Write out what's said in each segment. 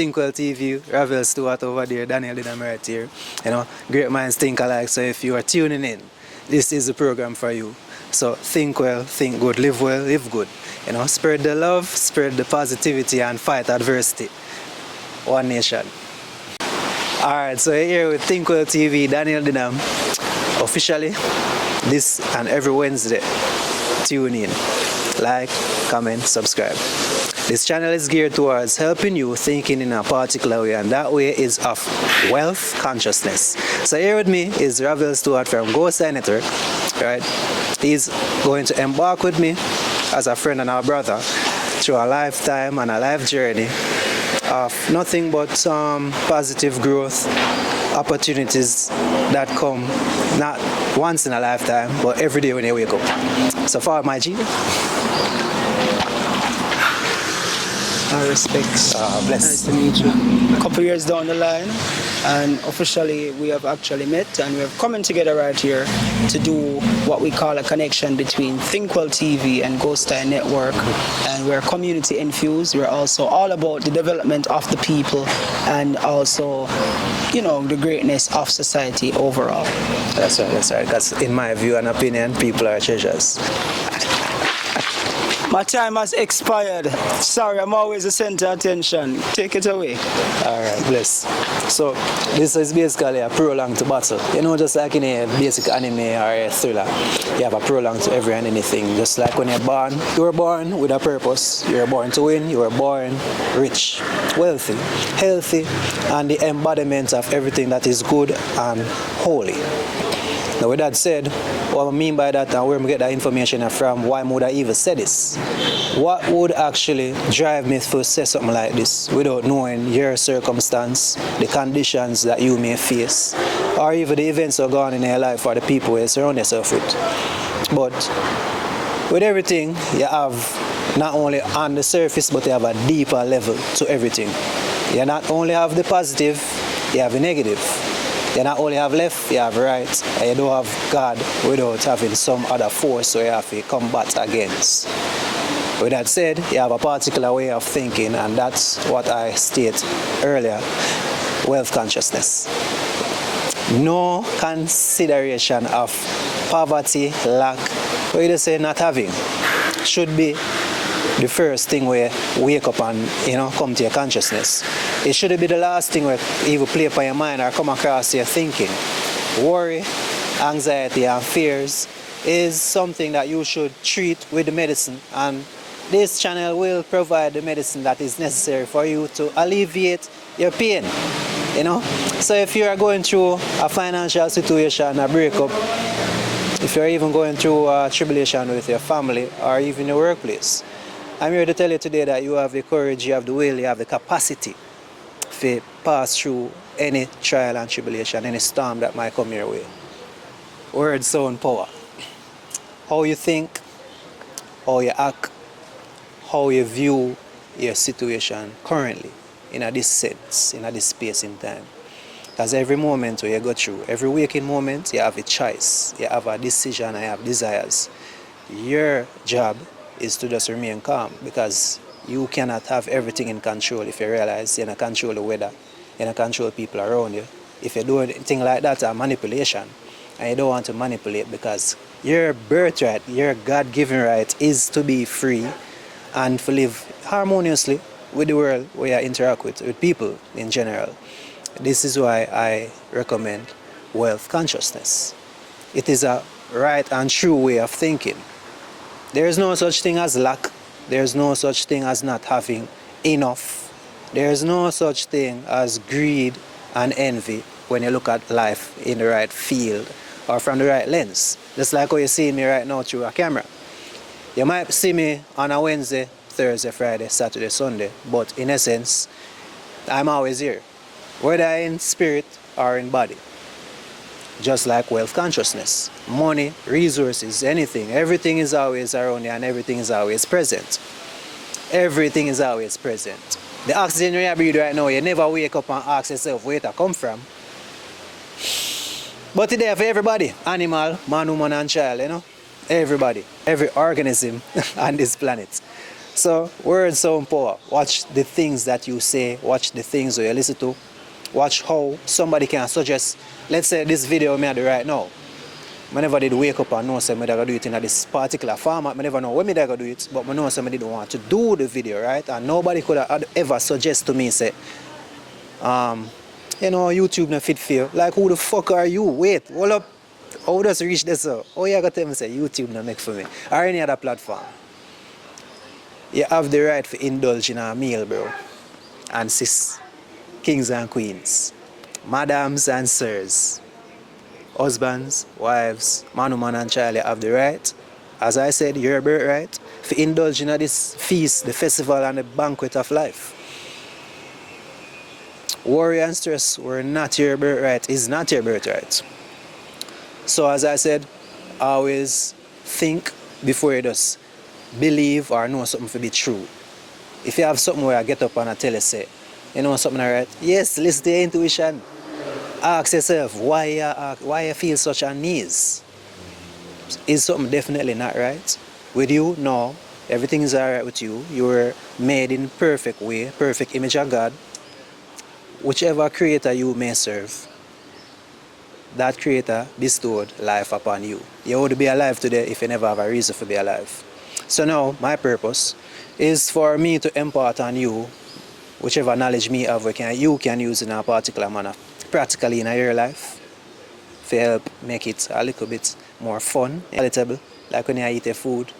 Think Well TV, Ravel Stewart over there, Daniel Dinam right here. You know, great minds think alike. So if you are tuning in, this is the program for you. So think well, think good, live well, live good. You know, spread the love, spread the positivity, and fight adversity. One nation. Alright, so here with Think Well TV, Daniel Dinam. Officially, this and every Wednesday, tune in. Like, comment, subscribe. This channel is geared towards helping you thinking in a particular way, and that way is of wealth consciousness. So here with me is Ravel Stewart from Go Senator, right? He's going to embark with me as a friend and our brother through a lifetime and a life journey of nothing but positive growth, opportunities that come not once in a lifetime, but every day when you wake up. So far, my G. Our respects. Bless. Nice to meet you. A couple years down the line, and officially we have actually met, and we have coming together right here to do what we call a connection between Think Well TV and Ghost Time Network. And we're community infused. We're also all about the development of the people and also, you know, the greatness of society overall. That's right, that's right. Because in my view and opinion, people are treasures. My time has expired. Sorry, I'm always the center of attention. Take it away. Alright, bless. So, this is basically a prolong to battle. You know, just like in a basic anime or a thriller, you have a prolong to every and anything. Just like when you're born, you were born with a purpose. You were born to win, you were born rich, wealthy, healthy, and the embodiment of everything that is good and holy. Now, with that said, what I mean by that and where I get that information from, why would I even say this? What would actually drive me to say something like this without knowing your circumstance, the conditions that you may face, or even the events that are going on in your life or the people you surround yourself with? But with everything, you have not only on the surface, but you have a deeper level to everything. You not only have the positive, you have the negative. You not only have left, you have right, and you don't have God without having some other force so you have to combat against. With that said, you have a particular way of thinking, and that's what I stated earlier, wealth consciousness. No consideration of poverty, lack, what you just say not having, should be the first thing where you wake up and, you know, come to your consciousness. It shouldn't be the last thing where even play upon your mind or come across your thinking. Worry, anxiety, and fears is something that you should treat with the medicine, and this channel will provide the medicine that is necessary for you to alleviate your pain. You know? So if you are going through a financial situation, a breakup, if you're even going through a tribulation with your family or even your workplace, I'm here to tell you today that you have the courage, you have the will, you have the capacity to pass through any trial and tribulation, any storm that might come your way. Words sound power. How you think, how you act, how you view your situation currently in this sense, in this space in time. Because every moment where you go through, every waking moment, you have a choice, you have a decision, and you have desires. Your job is to just remain calm, because you cannot have everything in control if you realize you cannot control the weather, you cannot control people around you. If you do anything like that, it's manipulation, and you don't want to manipulate, because your birthright, your God-given right is to be free and to live harmoniously with the world where you interact with people in general. This is why I recommend wealth consciousness. It is a right and true way of thinking. There is no such thing as lack. There is no such thing as not having enough. There is no such thing as greed and envy when you look at life in the right field or from the right lens. Just like how you see me right now through a camera. You might see me on a Wednesday, Thursday, Friday, Saturday, Sunday, but in essence, I'm always here, whether in spirit or in body. Just like wealth consciousness, money, resources, anything, everything is always around you and everything is always present. Everything is always present. The oxygen you breathe right now, you never wake up and ask yourself where it come from. But it's there for everybody, animal, man, woman, and child, you know. Everybody, every organism on this planet. So words sound power. Watch the things that you say, watch the things that you listen to, watch how somebody can suggest, let's say this video me do right now. I never did wake up and know say I gotta do it in this particular format. I never know when I gotta do it, but I know somebody didn't want to do the video, right? And nobody could have ever suggest to me say, YouTube not fit for you. Like, who the fuck are you? Wait, hold up. How does reach this? Oh, you gotta tell me say YouTube not make for me. Or any other platform. You have the right to indulge in a meal, bro. And sis, kings and queens, madams and sirs, husbands, wives, man, woman and child, you have the right, as I said, your birthright, to indulge in this feast, the festival and the banquet of life. Worry and stress were not your birthright, is not your birthright. So as I said, always think before you just believe or know something to be true. If you have something where I get up and I tell you, say, you know something right? Yes, listen to your intuition. Ask yourself why you feel such unease. Is something definitely not right with you? No. Everything is alright with you. You were made in perfect way, perfect image of God. Whichever creator you may serve, that creator bestowed life upon you. You would be alive today if you never have a reason to be alive. So now, my purpose is for me to impart on you whichever knowledge me have, you can use in a particular manner, practically in your life, to help make it a little bit more fun, palatable, like when you eat a food.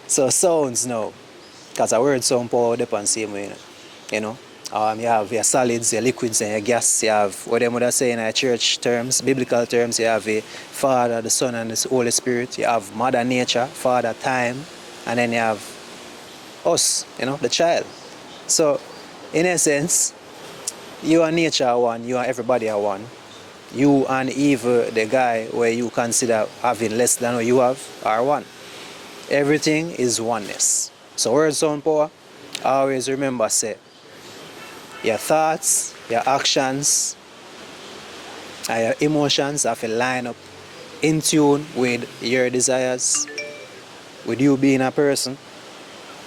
So sounds now, because a word sound power depends the same way, you know. You have your solids, your liquids, and your gas. You have what they would say in church terms, biblical terms. You have the Father, the Son, and the Holy Spirit. You have Mother Nature, Father Time, and then you have us, the child. So, in essence, you and nature are one. You and everybody are one. You and even the guy where you consider having less than what you have are one. Everything is oneness. So, word sound power. Always remember, say, your thoughts, your actions, and your emotions have to line up in tune with your desires, with you being a person,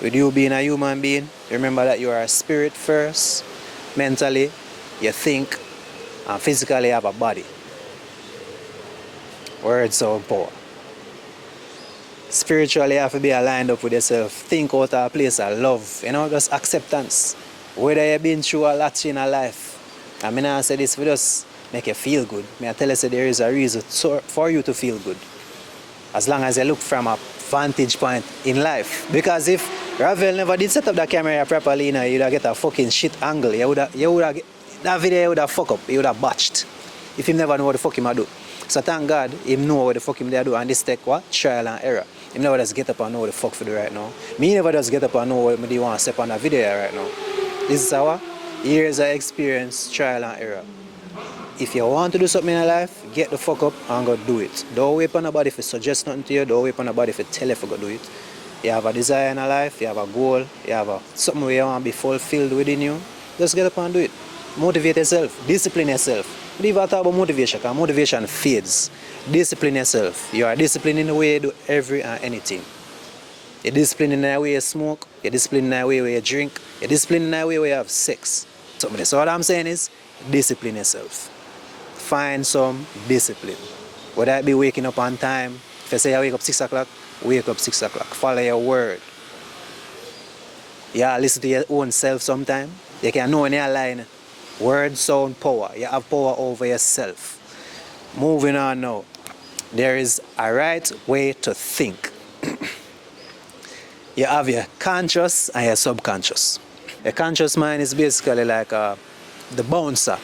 with you being a human being. Remember that you are a spirit first. Mentally, you think, and physically you have a body. Words of power. Spiritually, you have to be aligned up with yourself. Think out of a place of love, just acceptance. Whether you've been through a lot in your life, I mean, I say this for just make you feel good. I tell you, there is a reason for you to feel good. As long as you look from a vantage point in life. Because if Ravel never did set up the camera properly, you'd have get a fucking shit angle. That video would have fucked up. He would have botched. If he never know what the fuck him do. So thank God, he know what the fuck him do. And this take what? Trial and error. He never just get up and know what the fuck for do right now. Me never just get up and know what I want to step on a video right now. This is our years of experience, trial and error. If you want to do something in your life, get the fuck up and go do it. Don't wait on nobody if suggest nothing to you. Don't wait on nobody if tell you to go do it. You have a desire in your life, you have a goal, you have something where you want to be fulfilled within you. Just get up and do it. Motivate yourself. Discipline yourself. Don't even talk about motivation, because motivation fades. Discipline yourself. You are disciplined in the way you do every and anything. You're disciplined in the way you smoke. You're disciplined in the way where you drink. You're disciplined in the way where you have sex. So what I'm saying is, discipline yourself. Find some discipline. Whether it be waking up on time. If you say you wake up 6 o'clock, wake up 6 o'clock. Follow your word. Yeah, listen to your own self sometime. You can know when you're lying. Word, sound, power. You have power over yourself. Moving on now. There is a right way to think. You have your conscious and your subconscious. Your conscious mind is basically like the bouncer.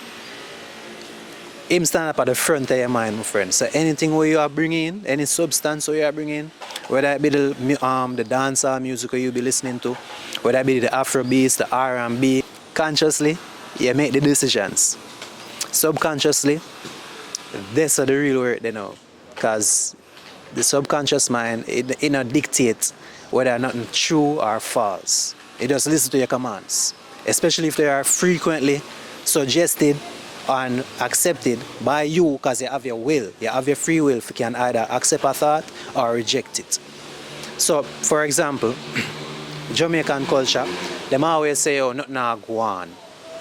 Him stand up at the front of your mind, my friend. So anything where you are bringing, any substance where you are bringing, whether it be the dancehall music you be listening to, whether it be the Afrobeats, the R&B, consciously, you make the decisions. Subconsciously, that's the real word they know. Because the subconscious mind, it not dictates whether nothing true or false. It just listens to your commands. Especially if they are frequently suggested and accepted by you, because you have your will. You have your free will. You can either accept a thought or reject it. So, for example, Jamaican culture, them always say, oh, nothing nah go on.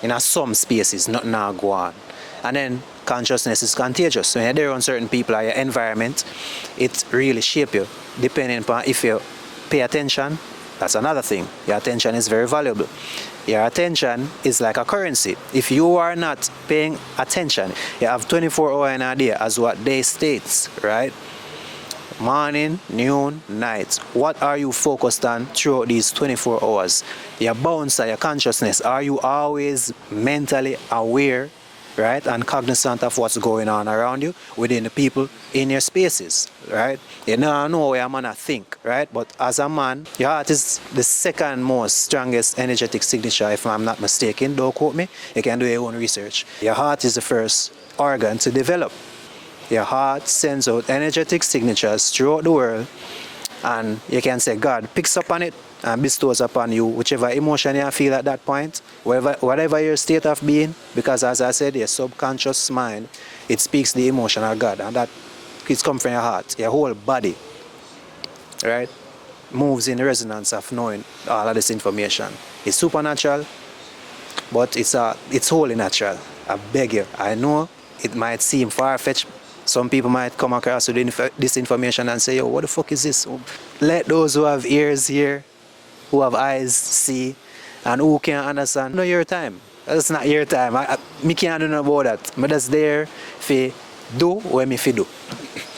In some spaces, nothing nah go on. And then consciousness is contagious. So when you're around certain people or your environment, it really shape you. Depending upon if you pay attention, that's another thing. Your attention is very valuable. Your attention is like a currency. If you are not paying attention, you have 24 hours in a day as what they states, right? Morning, noon, night. What are you focused on throughout these 24 hours? Your bouncer, your consciousness. Are you always mentally aware, right, and cognizant of what's going on around you within the people in your spaces, right? You never know where a man think, right? But as a man, your heart is the second most strongest energetic signature, if I'm not mistaken. Don't quote me. You can do your own research. Your heart is the first organ to develop. Your heart sends out energetic signatures throughout the world, and you can say God picks up on it and bestows upon you whichever emotion you feel at that point, whatever your state of being, because as I said, your subconscious mind, it speaks the emotion of God, and that it's come from your heart. Your whole body, right, moves in resonance of knowing all of this information. It's supernatural, but it's wholly natural. I beg you. I know it might seem far-fetched. Some people might come across with this information and say, yo, what the fuck is this? Let those who have ears hear, who have eyes see, and who can understand. No, your time. That's not your time. Me can't do nothing about that. I'm just there to do what me fi do.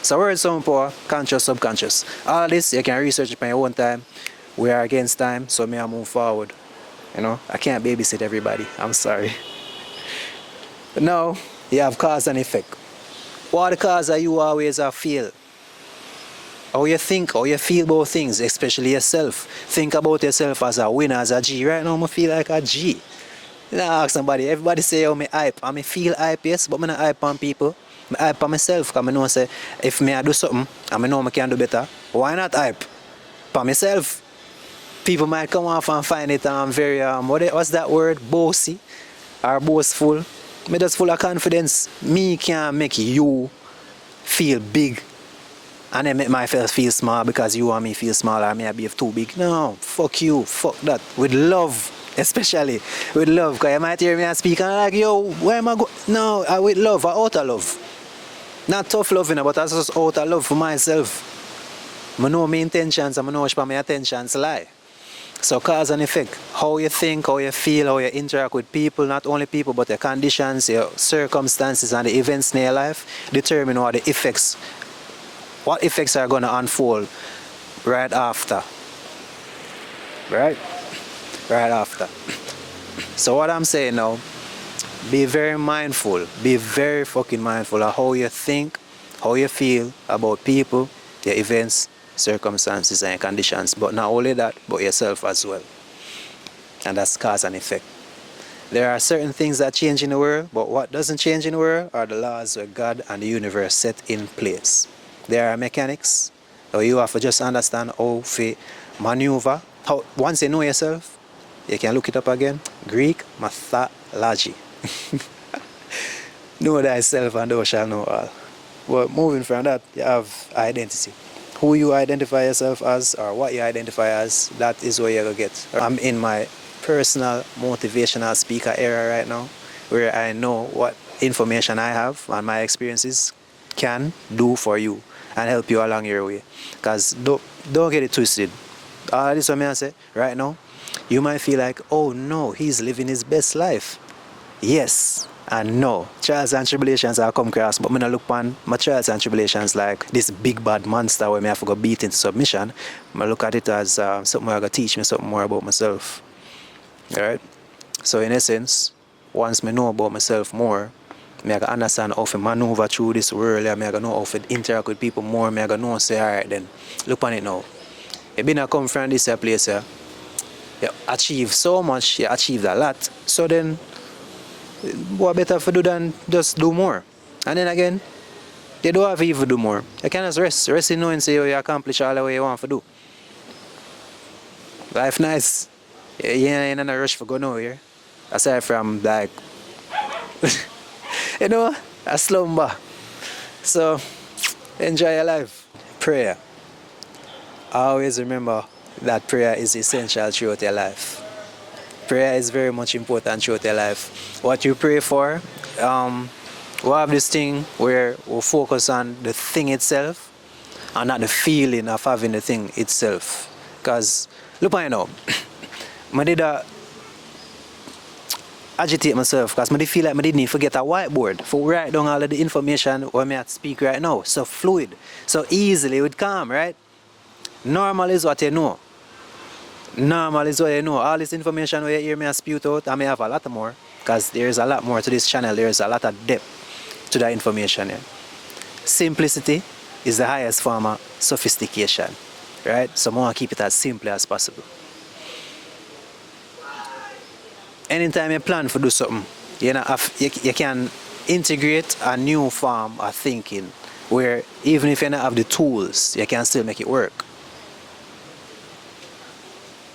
So word sound power, conscious, subconscious. All this you can research it on your own time. We are against time, so me I move forward. You know, I can't babysit everybody. I'm sorry. But now you have cause and effect. What the cause are you always feel? How you think, how you feel about things, especially yourself. Think about yourself as a winner, as a G. Right now I feel like a G. You know, ask somebody, everybody say how me hype. I me feel hype, yes, but I not hype on people. I hype on myself, because I know say if me I do something and I know I can do better, why not hype? For myself. People might come off and find it very what's that word? Bossy or boastful. Me just full of confidence. Me can make you feel big and then make myself feel small because you and me feel small or me I be too big. No, fuck you, fuck that. With love, especially with love. Because you might hear me speak and like, yo, where am I going? No, with love, out of love. Not tough love, you know, but that's just out of love for myself. I know my intentions and I know where my attentions lie. So cause and effect, how you think, how you feel, how you interact with people, not only people but your conditions, your circumstances and the events in your life determine what effects are going to unfold right after. Right after. So what I'm saying now, be very mindful, be very fucking mindful of how you think, how you feel about people, your events, circumstances and conditions, but not only that, but yourself as well. And that's cause and effect. There are certain things that change in the world, but what doesn't change in the world are the laws that God and the universe set in place. There are mechanics, so you have to just understand how to maneuver. Once you know yourself, you can look it up again. Greek mythology. Know thyself and thou shalt know all. But moving from that, you have identity. Who you identify yourself as or what you identify as, that is where you're going to get. I'm in my personal motivational speaker era right now, where I know what information I have and my experiences can do for you and help you along your way. Because don't get it twisted. All this what I say right now, you might feel like, oh no, he's living his best life. Yes and no. Trials and tribulations are come across, but when I look upon my trials and tribulations like this big bad monster where I have to go beat into submission, I look at it as something where I going to teach me something more about myself. Alright? So in essence, once I know about myself more, I can understand how to maneuver through this world, I can know how to interact with people more, I can know say, alright then, look on it now. You been come from this place here, you achieve so much, you achieved a lot, so then what better for do than just do more? And then again, they don't have to even do more. You can just rest in knowing say you accomplish all the way you want to do. Life nice. You ain't in a rush for go nowhere. Aside from like you know, a slumber. So enjoy your life. Prayer. Always remember that prayer is essential throughout your life. Prayer is very much important throughout your life. What you pray for, we have this thing where we focus on the thing itself and not the feeling of having the thing itself. Because, look at you now, I did agitate myself because I feel like I didn't forget a whiteboard for write down all of the information when I speak right now. So fluid, so easily, it would come, right? Normal is what you know. Normal is what you know. All this information where you hear me spew out, I may have a lot more because there's a lot more to this channel. There's a lot of depth to that information. Yeah. Simplicity is the highest form of sophistication, right? So I want to keep it as simple as possible. Anytime you plan to do something, you can integrate a new form of thinking where even if you don't have the tools, you can still make it work.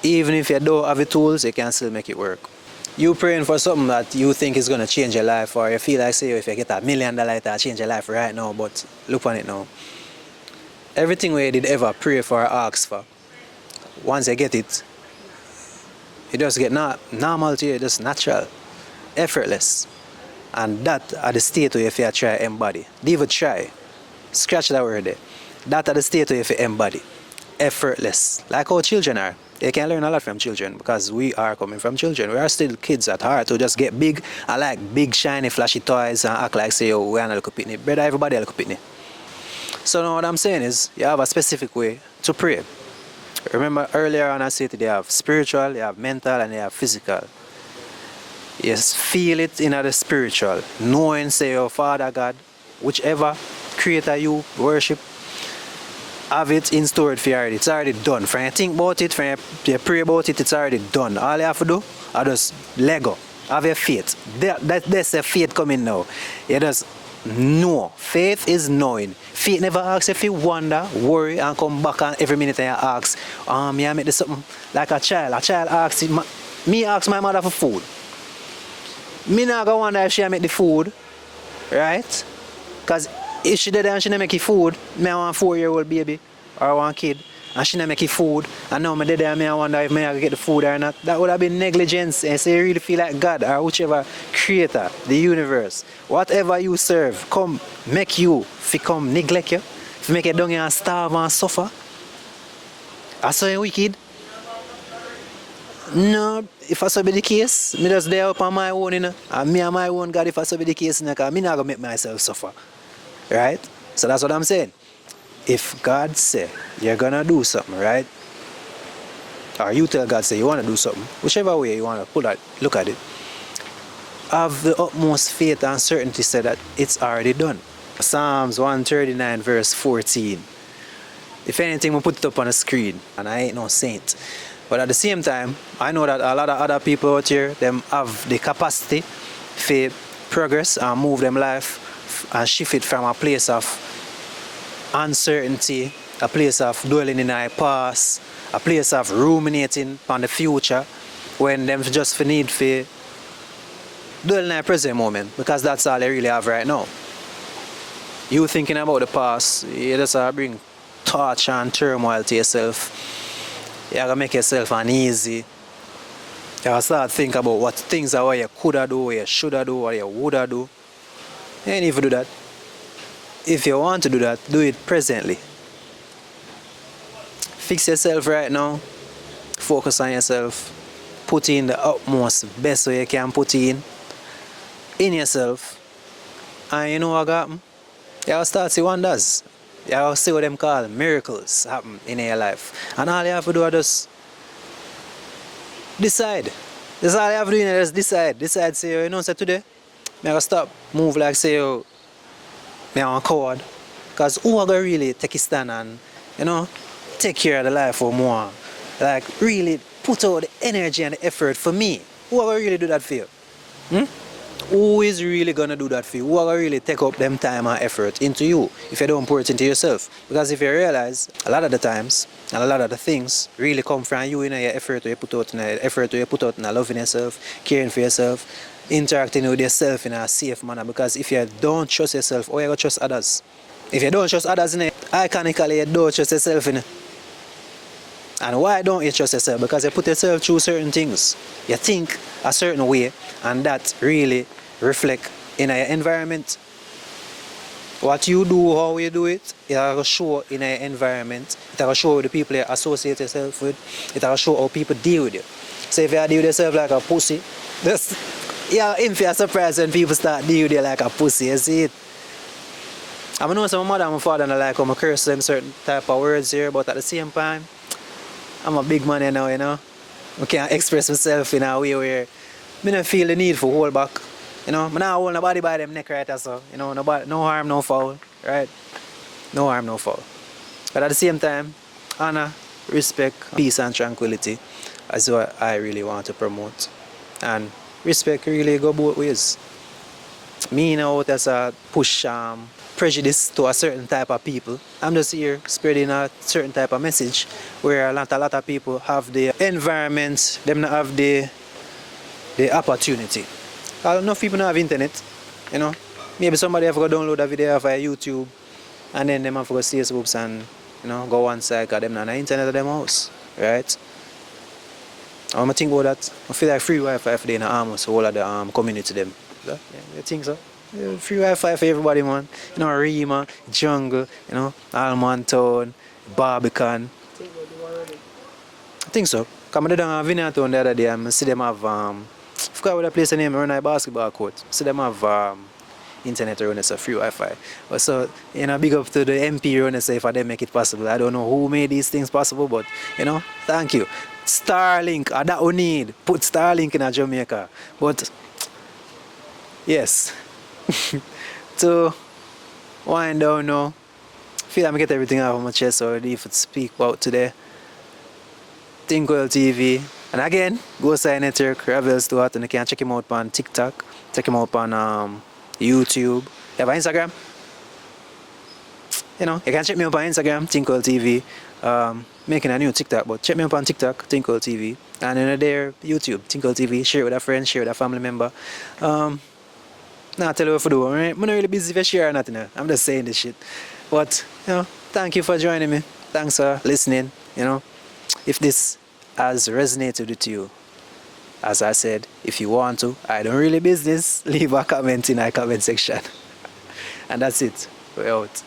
Even if you don't have the tools, you can still make it work. You praying for something that you think is going to change your life, or you feel like, say, if you get $1 million, it'll change your life right now, but look on it now. Everything we did ever pray for or ask for, once you get it, it just get normal to you, just natural, effortless. And that at the state where if you try embody. Leave it try. Scratch that word there. That at the state where if you embody. Effortless. Like how children are. You can learn a lot from children because we are coming from children. We are still kids at heart who just get big and like big, shiny, flashy toys and act like, say, oh, we're not a little pitney. Brother, everybody a little pitney. So now what I'm saying is, you have a specific way to pray. Remember earlier on I said they have spiritual, you have mental, and you have physical. Yes, feel it in the spiritual, knowing, say, oh, Father God, whichever creator you worship, have it in store for you already. It's already done. From you think about it, from you pray about it, it's already done. All you have to do is just let go. Have your faith. That's the faith coming now. You just know. Faith is knowing. Faith never asks if you wonder, worry, and come back and every minute and you ask, may I make this something like a child? A child asks, me ask my mother for food. Me not gonna wonder if she make the food, right? Because if she did and she not make the food, me I want a 4-year-old baby or one kid, and she not make the food, and now me did and me I wonder if me I get the food or not. That would have been negligence. And so you really feel like God or whichever creator, the universe, whatever you serve, come make you come neglect you, if make you down here and starve and suffer. I saw you wicked. No, if I so be the case, me just there up on my own, and me and my own God, if I so be the case, because me not gonna make myself suffer. Right? So that's what I'm saying. If God say you're gonna do something, right? Or you tell God say you wanna do something, whichever way you wanna look at it, have the utmost faith and certainty say that it's already done. Psalms 139 verse 14. If anything, we'll put it up on the screen, and I ain't no saint. But at the same time, I know that a lot of other people out here, them have the capacity to progress and move them life and shift it from a place of uncertainty, a place of dwelling in our past, a place of ruminating on the future, when them just need to dwell in our present moment, because that's all they really have right now. You thinking about the past, you just bring torture and turmoil to yourself. You gotta make yourself uneasy. You gotta start thinking about what things are what you coulda do, what you shoulda do, what you woulda do. You ain't even do that. If you want to do that, do it presently. Fix yourself right now. Focus on yourself. Put in the utmost best way you can put in yourself. And you know what happen? You gotta start to see wonders. You gotta see what them call miracles happen in your life. And all you have to do is just decide. That's all you have to do is just decide. Decide, say, you know, say today, I'm gonna stop, move like, say, I'm a coward. Because who are gonna really take a stand and, you know, take care of the life for more? Like, really put out the energy and the effort for me. Who are gonna really do that for you? Who is really gonna do that for you? Who are gonna really take up them time and effort into you if you don't pour it into yourself? Because if you realize, a lot of the times and a lot of the things really come from you, your effort you put out, in loving yourself, caring for yourself, interacting with yourself in a safe manner. Because if you don't trust yourself, how are you gonna trust others? If you don't trust others, iconically you don't trust yourself. And why don't you trust yourself? Because you put yourself through certain things. You think a certain way, and that really reflect in your environment. What you do, how you do it, it will show in your environment. It will show the people you associate yourself with. It will show how people deal with you. So if you deal with yourself like a pussy, just, yeah, if you're surprised when people start dealing with you like a pussy, you see it. I know some mother and my father don't like how I curse them certain type of words here, but at the same time, I'm a big man now, you know. I can't express myself in a way where I don't feel the need for hold back. You know, I don't hold nobody by them neck right so. You know, nobody, no harm, no foul, right? No harm, no foul. But at the same time, honor, respect, peace and tranquility is what I really want to promote. And respect really go both ways. Me now as a push prejudice to a certain type of people. I'm just here spreading a certain type of message where a lot of people have the environment, them not have the opportunity. Enough people don't have internet, you know. Maybe somebody have to go download a video via YouTube and then them have to go Facebook and, you know, go one side because them not on the internet at them house, right? I'm think about that. I feel like free Wi-Fi if they in the almost all of the community them. Yeah, you think so? Yeah, free Wi-Fi for everybody, man. You know, Rima, Jungle, you know, Almond Town, Barbican. I think so. Because I did a Vineyard Town the other day and I see them have, I forgot what the place name, run a basketball court. I see them have internet run as a free Wi-Fi. But so, you know, big up to the MP run as if they make it possible. I don't know who made these things possible, but, you know, thank you. Starlink, that we need. Put Starlink in Jamaica. But, yes. To wind down now, I feel like I get everything out of my chest already for to speak about today. Think Well TV. And again, Go Side Network, Rebel Stuart, and you can check him out on TikTok, check him out on YouTube. You have an Instagram? You know, you can check me up on Instagram, Think Well TV. Making a new TikTok, but check me up on TikTok, Think Well TV. And then there, YouTube, Think Well TV. Share it with a friend, share it with a family member. Nah, tell you what to do. I'm not really busy for share or nothing. I'm just saying this shit. But, you know, thank you for joining me. Thanks for listening. You know, if this has resonated with you, as I said, if you want to, I don't really business, leave a comment in our comment section. And that's it. We're out.